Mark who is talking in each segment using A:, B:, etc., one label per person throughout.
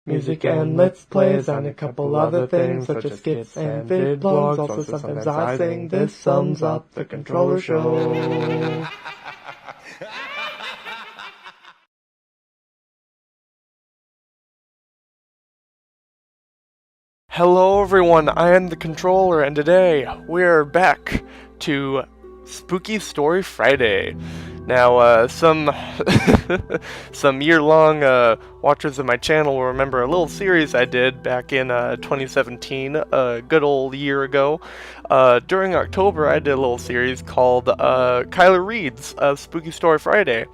A: music and let's plays, and a couple other things such as skits and vid blogs. Also sometimes I sing. This sums up the Controller Show. Hello everyone, I am the Controller, and today we're back to Spooky Story Friday. Now, some year-long watchers of my channel will remember a little series I did back in 2017, a good old year ago. During October, I did a little series called Kyler Reads Spooky Story Friday,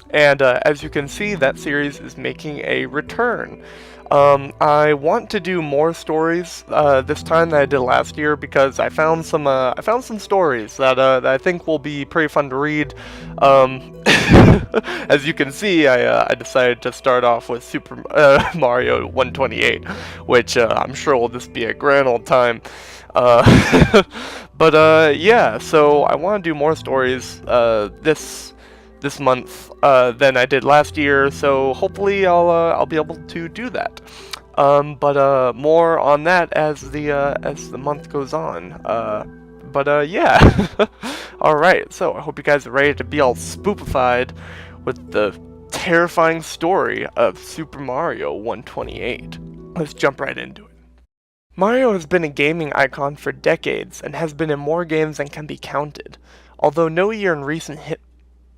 A: and as you can see, that series is making a return. I want to do more stories this time than I did last year because I found some stories that I think will be pretty fun to read. As you can see, I decided to start off with Super Mario 128, which I'm sure will just be a grand old time. Yeah, so I want to do more stories this month than I did last year, so hopefully I'll be able to do that. More on that as the month goes on. Yeah. Alright, so I hope you guys are ready to be all spookified with the terrifying story of Super Mario 128. Let's jump right into it. Mario has been a gaming icon for decades and has been in more games than can be counted. Although no year in recent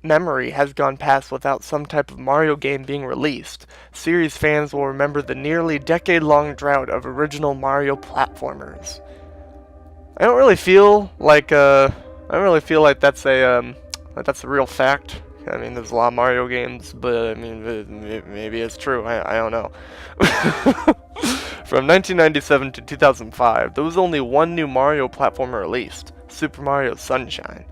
A: memory has gone past without some type of Mario game being released, series fans will remember the nearly decade-long drought of original Mario platformers. I don't really feel like that's a real fact. I mean, there's a lot of Mario games, but I mean, maybe it's true. I don't know. From 1997 to 2005, there was only one new Mario platformer released, Super Mario Sunshine.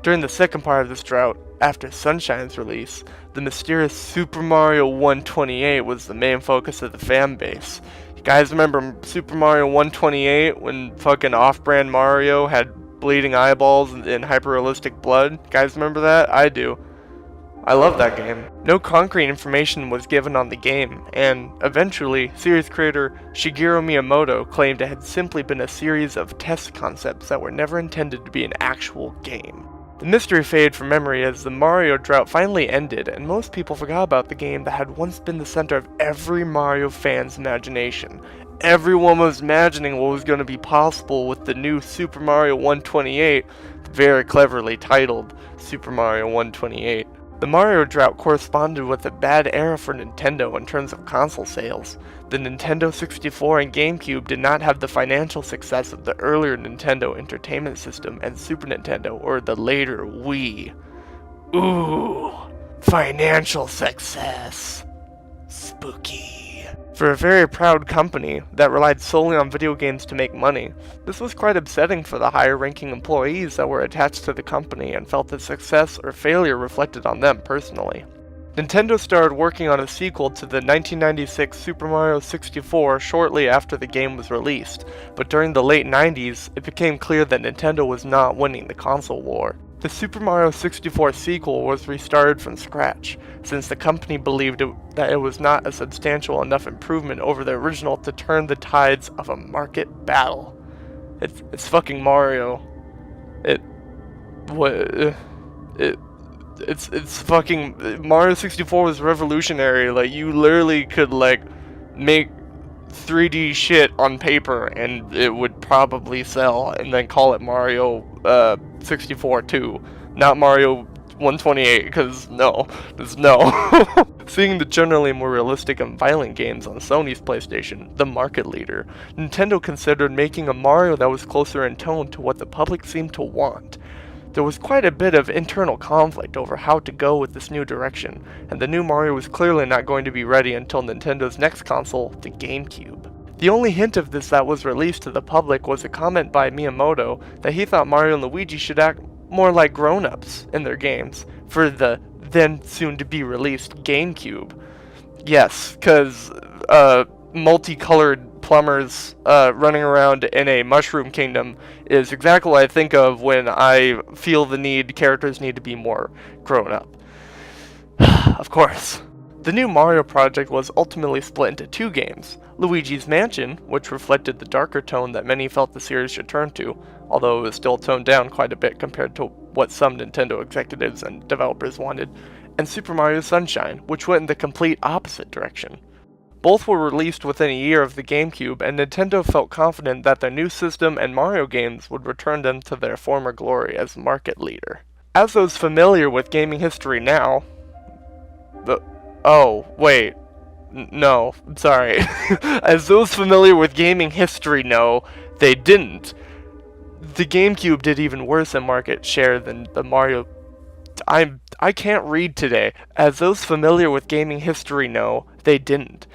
A: During the second part of this drought, after Sunshine's release, the mysterious Super Mario 128 was the main focus of the fan base. You guys remember Super Mario 128 when fucking off-brand Mario had bleeding eyeballs and hyper-realistic blood? You guys remember that? I do. I love that game. No concrete information was given on the game, and eventually, series creator Shigeru Miyamoto claimed it had simply been a series of test concepts that were never intended to be an actual game. The mystery faded from memory as the Mario drought finally ended, and most people forgot about the game that had once been the center of every Mario fan's imagination. Everyone was imagining what was going to be possible with the new Super Mario 128, very cleverly titled Super Mario 128. The Mario drought corresponded with a bad era for Nintendo in terms of console sales. The Nintendo 64 and GameCube did not have the financial success of the earlier Nintendo Entertainment System and Super Nintendo, or the later Wii. Ooh, financial success. Spooky. For a very proud company that relied solely on video games to make money, this was quite upsetting for the higher-ranking employees that were attached to the company and felt that success or failure reflected on them personally. Nintendo started working on a sequel to the 1996 Super Mario 64 shortly after the game was released, but during the late 90s, it became clear that Nintendo was not winning the console war. The Super Mario 64 sequel was restarted from scratch, since the company believed that it was not a substantial enough improvement over the original to turn the tides of a market battle. It's fucking Mario. It's fucking Mario 64 was revolutionary. Like, you literally could like make 3D shit on paper and it would probably sell, and then call it Mario 64 2, not Mario 128, because no. Seeing the generally more realistic and violent games on Sony's PlayStation, the market leader, Nintendo considered making a Mario that was closer in tone to what the public seemed to want. There was quite a bit of internal conflict over how to go with this new direction, and the new Mario was clearly not going to be ready until Nintendo's next console, the GameCube. The only hint of this that was released to the public was a comment by Miyamoto that he thought Mario and Luigi should act more like grown-ups in their games for the then soon-to-be-released GameCube. Yes, because multicolored plumbers running around in a mushroom kingdom is exactly what I think of when I feel the characters need to be more grown up. Of course. The new Mario project was ultimately split into two games, Luigi's Mansion, which reflected the darker tone that many felt the series should turn to, although it was still toned down quite a bit compared to what some Nintendo executives and developers wanted, and Super Mario Sunshine, which went in the complete opposite direction. Both were released within a year of the GameCube, and Nintendo felt confident that their new system and Mario games would return them to their former glory as market leader. As those familiar with gaming history now... No, I'm sorry. As those familiar with gaming history know, they didn't. The GameCube did even worse in market share than the Mario... I can't read today. As those familiar with gaming history know, they didn't.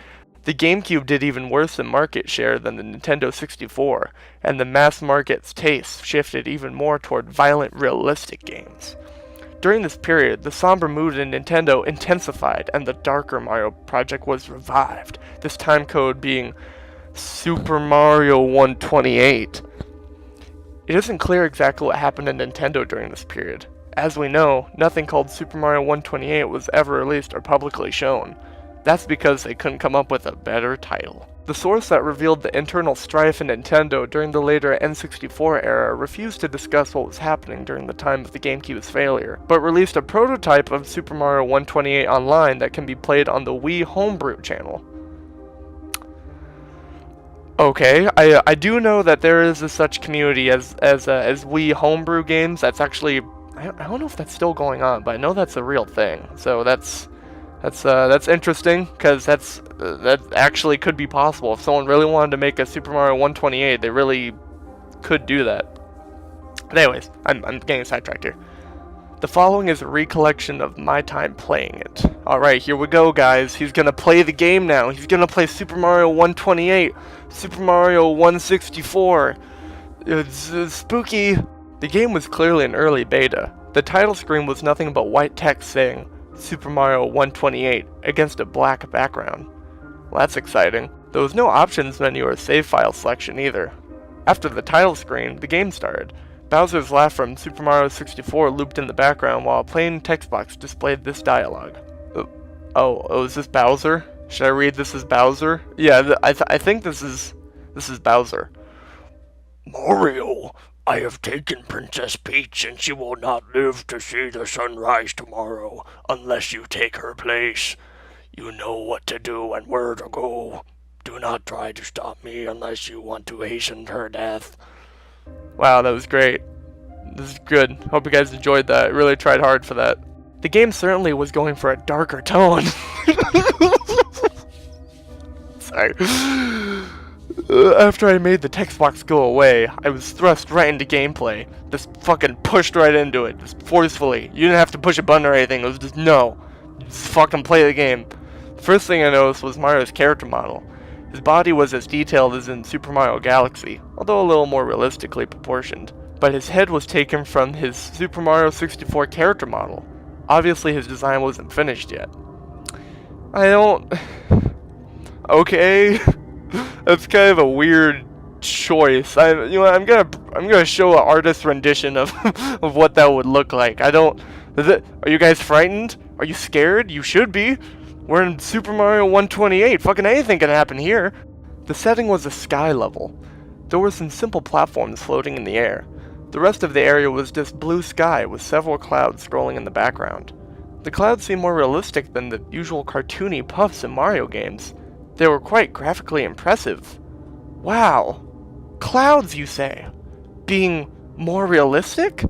A: The GameCube did even worse in market share than the Nintendo 64, and the mass market's taste shifted even more toward violent, realistic games. During this period, the somber mood in Nintendo intensified, and the darker Mario project was revived, this time code being Super Mario 128. It isn't clear exactly what happened in Nintendo during this period. As we know, nothing called Super Mario 128 was ever released or publicly shown. That's because they couldn't come up with a better title. The source that revealed the internal strife in Nintendo during the later N64 era refused to discuss what was happening during the time of the GameCube's failure, but released a prototype of Super Mario 128 online that can be played on the Wii Homebrew channel. Okay, I do know that there is a such community as Wii Homebrew games. That's actually, I don't know if that's still going on, but I know that's a real thing. So that's interesting, because that actually could be possible. If someone really wanted to make a Super Mario 128, they really could do that. But anyways, I'm getting sidetracked here. The following is a recollection of my time playing it. Alright, here we go, guys. He's gonna play the game now. He's gonna play Super Mario 128, Super Mario 164. It's spooky. The game was clearly an early beta. The title screen was nothing but white text saying Super Mario 128 against a black background. Well, that's exciting. There was no options menu or save file selection either. After the title screen, the game started. Bowser's laugh from Super Mario 64 looped in the background while a plain text box displayed this dialogue. Oh, is this Bowser? Should I read this as Bowser? Yeah, I think this is Bowser.
B: Mario, I have taken Princess Peach and she will not live to see the sunrise tomorrow unless you take her place. You know what to do and where to go. Do not try to stop me unless you want to hasten her death.
A: Wow, that was great. This is good. Hope you guys enjoyed that. I really tried hard for that. The game certainly was going for a darker tone. Sorry. After I made the text box go away, I was thrust right into gameplay. Just fucking pushed right into it, just forcefully. You didn't have to push a button or anything, it was just no. Just fucking play the game. First thing I noticed was Mario's character model. His body was as detailed as in Super Mario Galaxy, although a little more realistically proportioned. But his head was taken from his Super Mario 64 character model. Obviously his design wasn't finished yet. Okay. That's kind of a weird choice. I'm gonna show an artist rendition of of what that would look like. Are you guys frightened? Are you scared? You should be. We're in Super Mario 128. Fucking anything can happen here. The setting was a sky level. There were some simple platforms floating in the air. The rest of the area was just blue sky with several clouds scrolling in the background. The clouds seemed more realistic than the usual cartoony puffs in Mario games. They were quite graphically impressive. Wow. Clouds, you say? Being more realistic?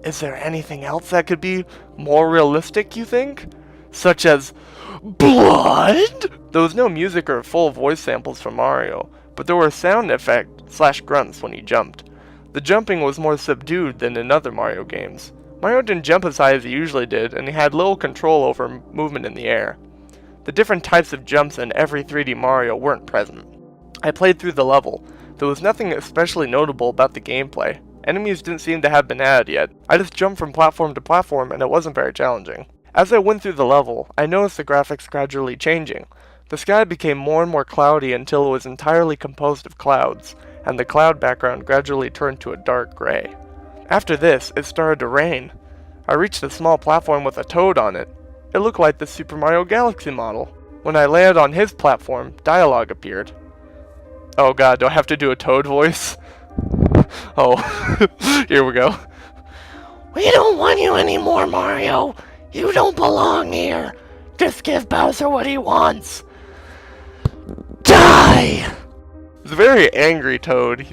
A: Is there anything else that could be more realistic, you think? Such as blood? There was no music or full voice samples from Mario, but there were sound effects / grunts when he jumped. The jumping was more subdued than in other Mario games. Mario didn't jump as high as he usually did, and he had little control over movement in the air. The different types of jumps in every 3D Mario weren't present. I played through the level. There was nothing especially notable about the gameplay. Enemies didn't seem to have been added yet. I just jumped from platform to platform and it wasn't very challenging. As I went through the level, I noticed the graphics gradually changing. The sky became more and more cloudy until it was entirely composed of clouds, and the cloud background gradually turned to a dark gray. After this, it started to rain. I reached a small platform with a toad on it. It looked like the Super Mario Galaxy model. When I landed on his platform, dialogue appeared. Oh god, do I have to do a Toad voice? Oh, here we go.
B: We don't want you anymore, Mario. You don't belong here. Just give Bowser what he wants. Die!
A: He's a very angry Toad.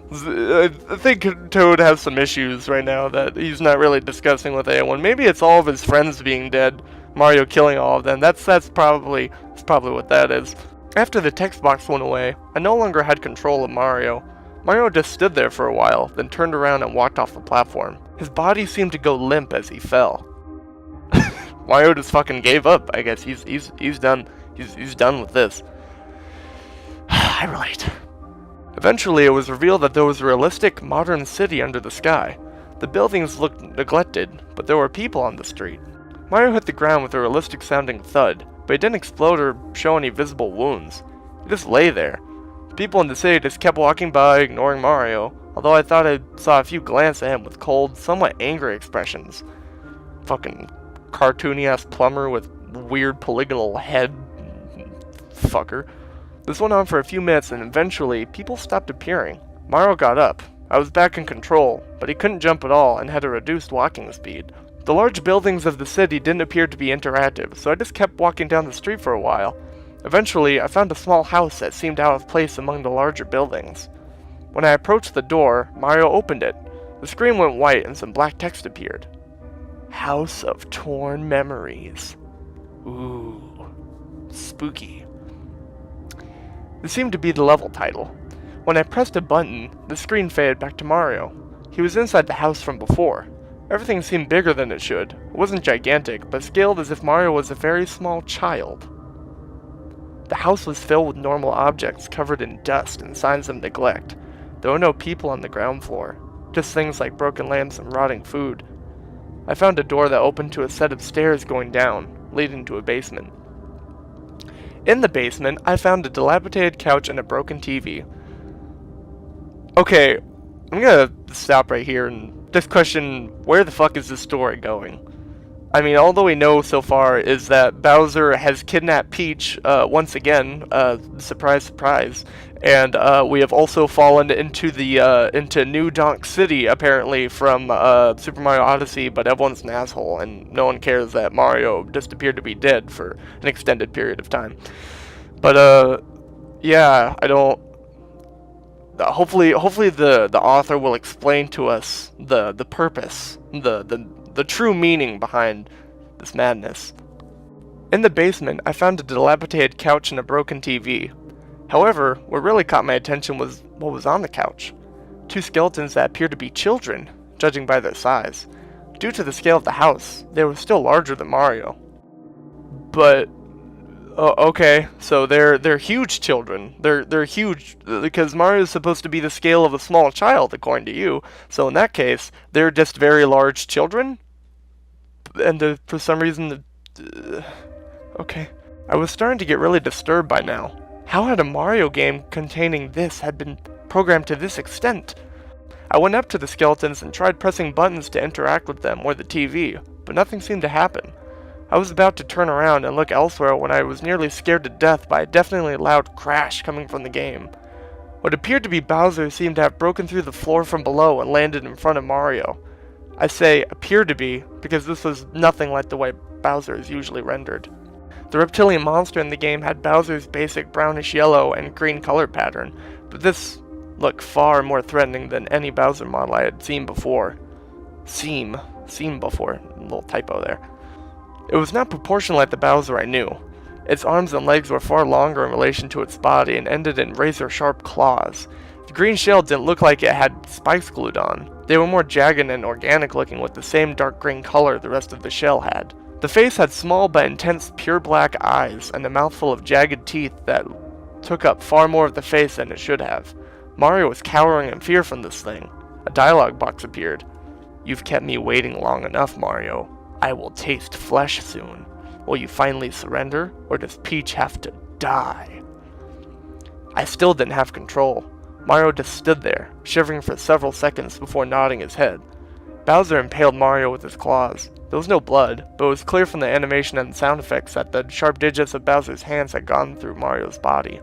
A: I think Toad has some issues right now that he's not really discussing with anyone. Maybe it's all of his friends being dead, Mario killing all of them. That's probably what that is. After the text box went away, I no longer had control of Mario. Mario just stood there for a while, then turned around and walked off the platform. His body seemed to go limp as he fell. Mario just fucking gave up. I guess he's done. He's done with this. I relate. Eventually, it was revealed that there was a realistic, modern city under the sky. The buildings looked neglected, but there were people on the street. Mario hit the ground with a realistic-sounding thud, but he didn't explode or show any visible wounds. He just lay there. People in the city just kept walking by, ignoring Mario, although I thought I saw a few glances at him with cold, somewhat angry expressions. Fucking cartoony-ass plumber with weird polygonal head. Fucker. This went on for a few minutes and eventually, people stopped appearing. Mario got up. I was back in control, but he couldn't jump at all and had a reduced walking speed. The large buildings of the city didn't appear to be interactive, so I just kept walking down the street for a while. Eventually, I found a small house that seemed out of place among the larger buildings. When I approached the door, Mario opened it. The screen went white and some black text appeared. House of Torn Memories. Ooh, spooky. This seemed to be the level title. When I pressed a button, the screen faded back to Mario. He was inside the house from before. Everything seemed bigger than it should. It wasn't gigantic, but scaled as if Mario was a very small child. The house was filled with normal objects covered in dust and signs of neglect. There were no people on the ground floor, just things like broken lamps and rotting food. I found a door that opened to a set of stairs going down, leading to a basement. In the basement, I found a dilapidated couch and a broken TV. Okay, I'm gonna stop right here and just question, where the fuck is this story going? I mean, all that we know so far is that Bowser has kidnapped Peach once again, surprise, surprise, and we have also fallen into New Donk City apparently from Super Mario Odyssey, but everyone's an asshole and no one cares that Mario just appeared to be dead for an extended period of time. But yeah, I don't. Hopefully the author will explain to us the purpose, the true meaning behind this madness. In the basement, I found a dilapidated couch and a broken TV. However, what really caught my attention was what was on the couch. Two skeletons that appeared to be children, judging by their size. Due to the scale of the house, they were still larger than Mario. But okay, so they're huge children. They're huge because Mario's supposed to be the scale of a small child, according to you. So in that case, they're just very large children. And for some reason, okay. I was starting to get really disturbed by now. How had a Mario game containing this had been programmed to this extent? I went up to the skeletons and tried pressing buttons to interact with them or the TV, but nothing seemed to happen. I was about to turn around and look elsewhere when I was nearly scared to death by a definitely loud crash coming from the game. What appeared to be Bowser seemed to have broken through the floor from below and landed in front of Mario. I say appeared to be because this was nothing like the way Bowser is usually rendered. The reptilian monster in the game had Bowser's basic brownish yellow and green color pattern, but this looked far more threatening than any Bowser model I had seen before. Seen before, a little typo there. It was not proportioned like the Bowser I knew. Its arms and legs were far longer in relation to its body and ended in razor-sharp claws. The green shell didn't look like it had spikes glued on. They were more jagged and organic looking with the same dark green color the rest of the shell had. The face had small but intense pure black eyes and a mouthful of jagged teeth that took up far more of the face than it should have. Mario was cowering in fear from this thing. A dialogue box appeared. "You've kept me waiting long enough, Mario. I will taste flesh soon. Will you finally surrender, or does Peach have to die?" I still didn't have control. Mario just stood there, shivering for several seconds before nodding his head. Bowser impaled Mario with his claws. There was no blood, but it was clear from the animation and sound effects that the sharp digits of Bowser's hands had gone through Mario's body.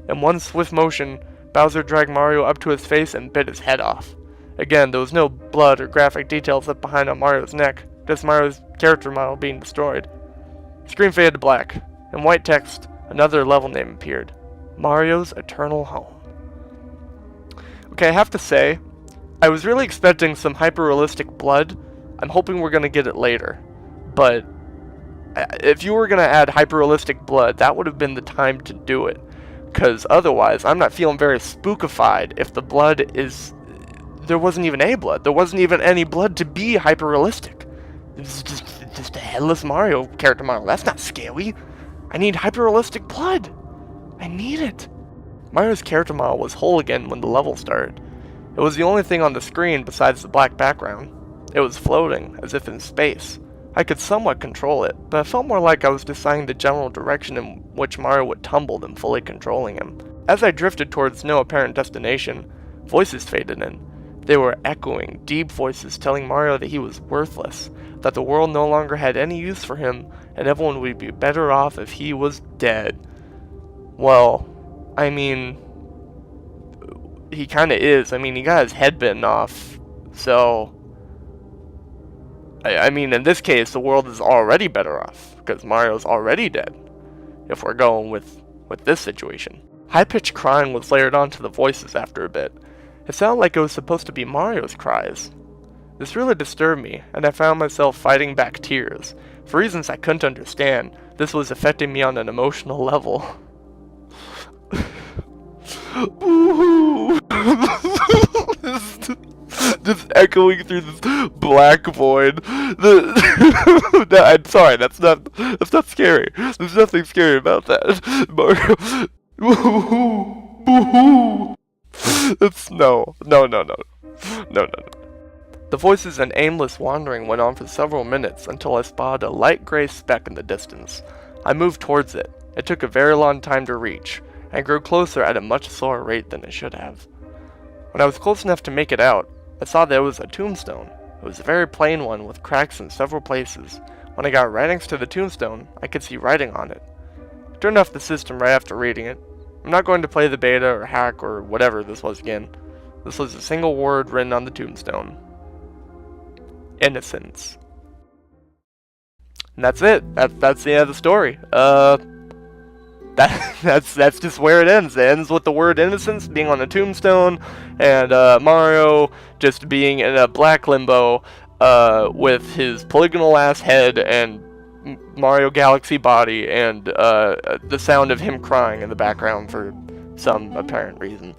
A: In one swift motion, Bowser dragged Mario up to his face and bit his head off. Again, there was no blood or graphic details left behind on Mario's neck, just Mario's character model being destroyed. The screen faded to black. In white text, another level name appeared. Mario's Eternal Home. Okay, I have to say, I was really expecting some hyper-realistic blood. I'm hoping we're going to get it later. But if you were going to add hyper-realistic blood, that would have been the time to do it. Because otherwise, I'm not feeling very spookified if the blood is... There wasn't even any blood. There wasn't even any blood to be hyper-realistic. It was just a headless Mario character model. That's not scary. I need hyper-realistic blood. I need it. Mario's character model was whole again when the level started. It was the only thing on the screen besides the black background. It was floating, as if in space. I could somewhat control it, but it felt more like I was deciding the general direction in which Mario would tumble than fully controlling him. As I drifted towards no apparent destination, voices faded in. They were echoing, deep voices telling Mario that he was worthless, that the world no longer had any use for him, and everyone would be better off if he was dead. Well, I mean, he kinda is. I mean, he got his head bitten off, so... I mean, in this case, the world is already better off, because Mario's already dead, if we're going with this situation. High-pitched crying was layered onto the voices after a bit. It sounded like it was supposed to be Mario's cries. This really disturbed me, and I found myself fighting back tears. For reasons I couldn't understand, this was affecting me on an emotional level. Just echoing through this black void. I'm sorry, that's not scary. There's nothing scary about that. Mario. It's no. The voices and aimless wandering went on for several minutes until I spotted a light gray speck in the distance. I moved towards it. It took a very long time to reach, and grew closer at a much slower rate than it should have. When I was close enough to make it out, I saw that it was a tombstone. It was a very plain one with cracks in several places. When I got right next to the tombstone, I could see writing on it. I turned off the system right after reading it. I'm not going to play the beta or hack or whatever this was again. This was a single word written on the tombstone. Innocence. And that's it. That's the end of the story. That's just where it ends. It ends with the word innocence being on a tombstone, and Mario just being in a black limbo with his polygonal ass head and Mario Galaxy body, and the sound of him crying in the background for some apparent reason.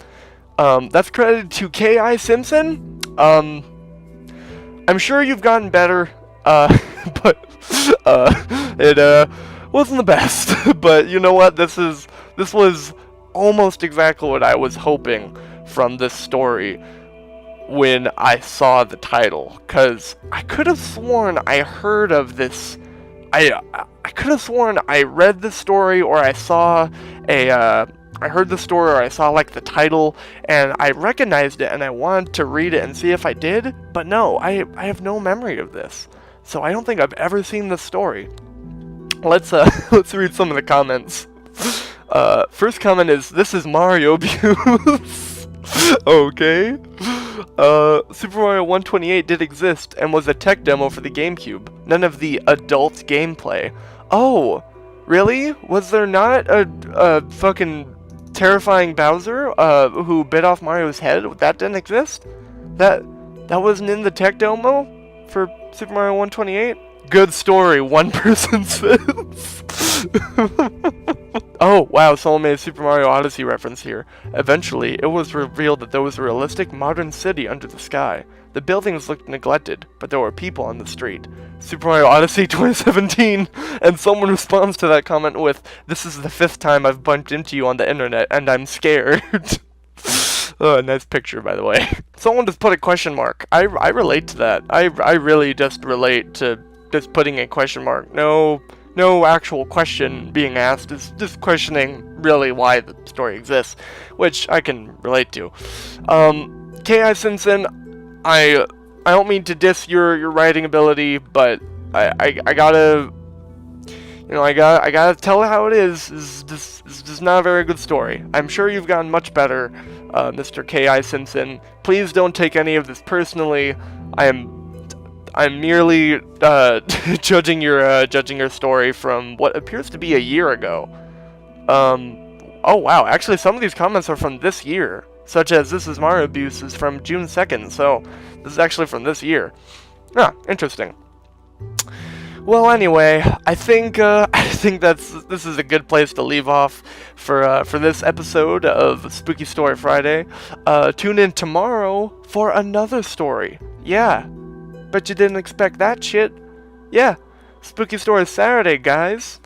A: That's credited to K.I. Simpson. I'm sure you've gotten better, but it wasn't the best. But you know what? This was almost exactly what I was hoping from this story when I saw the title, cause I could have sworn I heard of this. I could have sworn I read the story, or I saw I heard the story, or I saw like the title, and I recognized it, and I wanted to read it and see if I did, but no, I have no memory of this, so I don't think I've ever seen this story. Let's read some of the comments. First comment is, "This is Mario abuse." Okay. Super Mario 128 did exist and was a tech demo for the GameCube. None of the adult gameplay. Oh, really? Was there not a fucking terrifying Bowser who bit off Mario's head? That didn't exist? That wasn't in the tech demo for Super Mario 128? Good story, one person says. Oh, wow, someone made a Super Mario Odyssey reference here. Eventually, it was revealed that there was a realistic modern city under the sky. The buildings looked neglected, but there were people on the street. Super Mario Odyssey 2017, and someone responds to that comment with, "This is the 5th time I've bumped into you on the internet, and I'm scared." Oh, nice picture, by the way. Someone just put a question mark. I relate to that. I really just relate to just putting a question mark. No actual question being asked, is just questioning really why the story exists, which I can relate to. K.I. Simpson, I don't mean to diss your writing ability, but I gotta, I gotta tell it how it is. This is just not a very good story. I'm sure you've gotten much better, Mr. K.I. Simpson. Please don't take any of this personally. I'm merely judging your story from what appears to be a year ago. Oh wow, actually some of these comments are from this year, such as This Is Mario Abuse is from June 2nd, so this is actually from this year. Ah, interesting. Well, anyway, I think this is a good place to leave off for this episode of Spooky Story Friday. Tune in tomorrow for another story. Yeah, bet you didn't expect that shit. Yeah, Spooky Story Saturday, guys.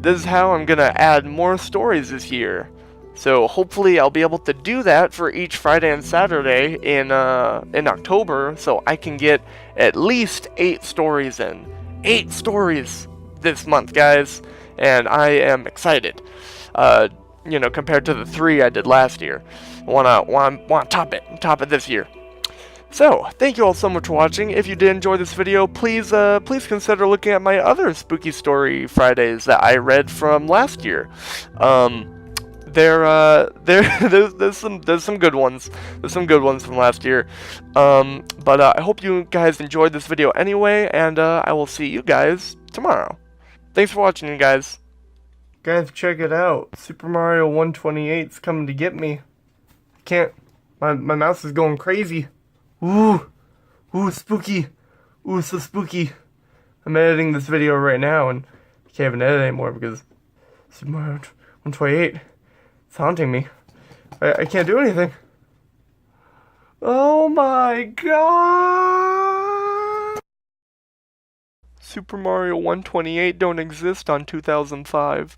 A: This is how I'm gonna add more stories this year. So hopefully I'll be able to do that for each Friday and Saturday in October, so I can get at least 8 stories in. 8 stories this month, guys, and I am excited. Compared to the 3 I did last year, wanna top it this year. So, thank you all so much for watching. If you did enjoy this video, please consider looking at my other Spooky Story Fridays that I read from last year. There's some good ones. There's some good ones from last year. But I hope you guys enjoyed this video anyway, and I will see you guys tomorrow. Thanks for watching, you guys. Guys, check it out. Super Mario 128 is coming to get me. I can't. My mouse is going crazy. Ooh, spooky. Ooh, so spooky. I'm editing this video right now, and I can't even edit anymore because Super Mario 128. It's haunting me. I can't do anything. Oh my god! Super Mario 128 don't exist on 2005.